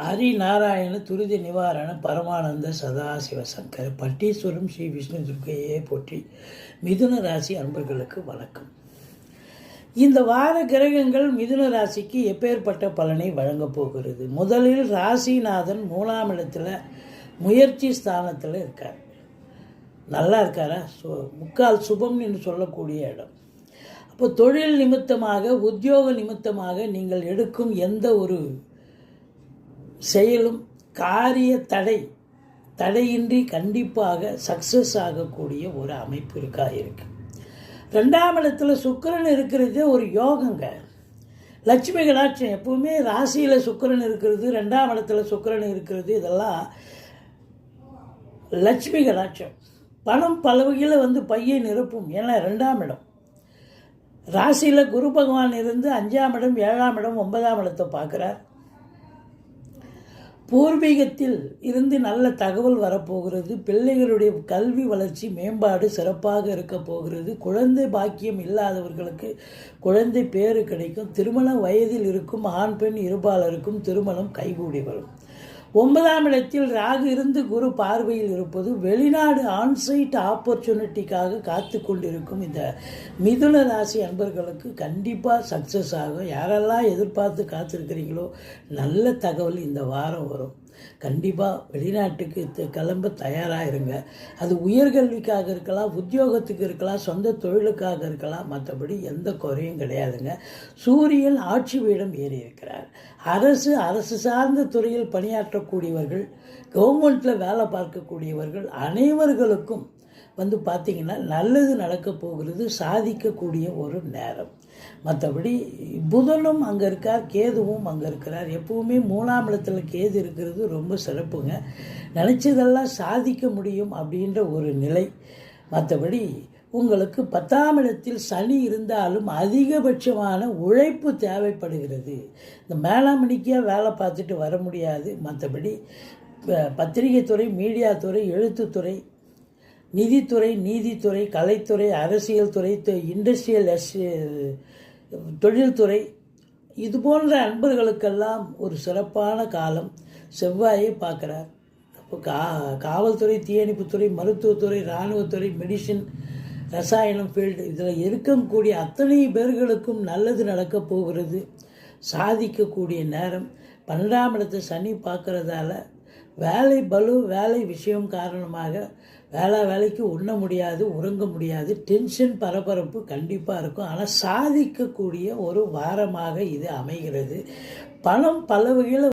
ஹரிநாராயண துரித நிவாரண பரமானந்த சதாசிவ சங்கர் பட்டீஸ்வரம் ஸ்ரீ விஷ்ணு துர்க்கையே போற்றி. மிதுன ராசி அன்பர்களுக்கு வணக்கம். இந்த வார கிரகங்கள் மிதுன ராசிக்கு எப்பேற்பட்ட பலனை வழங்கப் போகிறது? முதலில் ராசிநாதன் 3ஆம் இடத்துல முயற்சி ஸ்தானத்தில் இருக்கார். நல்லா இருக்காரா? முக்கால் சுபம்னு சொல்லக்கூடிய இடம். அப்போ தொழில் நிமித்தமாக, உத்தியோக நிமித்தமாக நீங்கள் எடுக்கும் எந்த ஒரு செயலும் காரிய தடையின்றி கண்டிப்பாக சக்ஸஸ் ஆகக்கூடிய ஒரு அமைப்பு இருக்கு. 2ஆம் இடத்துல சுக்கிரன் இருக்கிறது ஒரு யோகங்க. லட்சுமி கடாட்சம். எப்பவுமே ராசியில் சுக்கிரன் இருக்கிறது, 2ஆம் இடத்துல சுக்கிரன் இருக்கிறது, இதெல்லாம் லட்சுமி கடாட்சம். பணம் பல வகையில் பையை நிரப்பும். ஏன்னா 2ஆம் இடம் ராசியில் குரு பகவான் இருந்து 5ஆம் இடம், 7ஆம் இடம், 9ஆம் இடத்தை பார்க்குறார். பூர்வீகத்தில் இருந்து நல்ல தகவல் வரப்போகிறது. பிள்ளைகளுடைய கல்வி வளர்ச்சி மேம்பாடு சிறப்பாக இருக்க போகிறது. குழந்தை பாக்கியம் இல்லாதவர்களுக்கு குழந்தை பேறு கிடைக்கும். திருமண வயதில் இருக்கும் ஆண் பெண் இருபாலருக்கும் திருமணம் கைகூடி வரும். 9ஆம் இடத்தில் ராகு இருந்து குரு பார்வையில் இருப்பது வெளிநாடு ஆன்சைட் ஆப்பர்ச்சுனிட்டிக்காக காத்து கொண்டிருக்கும் இந்த மிதுன ராசி அன்பர்களுக்கு கண்டிப்பாக சக்ஸஸ் ஆகும். யாரெல்லாம் எதிர்பார்த்து காத்திருக்கிறீங்களோ நல்ல தகவல் இந்த வாரம் வரும். கண்டிப்பாக வெளிநாட்டுக்கு கிளம்ப தயாராக இருங்க. அது உயர்கல்விக்காக இருக்கலாம், உத்தியோகத்துக்கு இருக்கலாம், சொந்த தொழிலுக்காக இருக்கலாம். மற்றபடி எந்த குறையும் கிடையாதுங்க. சூரியன் ஆட்சி வீடம் ஏறி இருக்கிறார். அரசு சார்ந்த துறையில் பணியாற்றக்கூடியவர்கள், கவர்மெண்ட்டில் வேலை பார்க்கக்கூடியவர்கள் அனைவர்களுக்கும் பார்த்திங்கன்னா நல்லது நடக்க போகிறது. சாதிக்கக்கூடிய ஒரு நேரம். மற்றபடி புதனும் அங்கே இருக்கார், கேதுவும் அங்கே இருக்கிறார். எப்பவுமே 3ஆம் இடத்துல கேது இருக்கிறது ரொம்ப சிறப்புங்க. நினச்சதெல்லாம் சாதிக்க முடியும் அப்படின்ற ஒரு நிலை. மற்றபடி உங்களுக்கு 10ஆம் இடத்தில் சனி இருந்தாலும் அதிகபட்சமான உழைப்பு தேவைப்படுகிறது. இந்த மேலாமணிக்காக வேலை பார்த்துட்டு வர முடியாது. மற்றபடி பத்திரிகை துறை, மீடியா துறை, எழுத்துத்துறை, நிதித்துறை, நீதித்துறை, கலைத்துறை, அரசியல் துறை, இண்டஸ்ட்ரியல் தொழில்துறை, இது போன்ற அன்பர்களுக்கெல்லாம் ஒரு சிறப்பான காலம். செவ்வாயை பார்க்குறார். அப்போ காவல்துறை, தீயணைப்புத்துறை, மருத்துவத்துறை, இராணுவத்துறை, மெடிசின், ரசாயனம் ஃபீல்டு, இதில் இருக்கக்கூடிய அத்தனை பேர்களுக்கும் நல்லது நடக்கப் போகிறது. சாதிக்கக்கூடிய நேரம். 12ஆம் இடத்தை சனி பார்க்குறதால வேலை பளு, வேலை விஷயம் காரணமாக வேலைக்கு உண்ண முடியாது, உறங்க முடியாது, டென்ஷன், பரபரப்பு கண்டிப்பாக இருக்கும். ஆனால் சாதிக்கக்கூடிய ஒரு வாரமாக இது அமைகிறது. பணம் பல வகையில்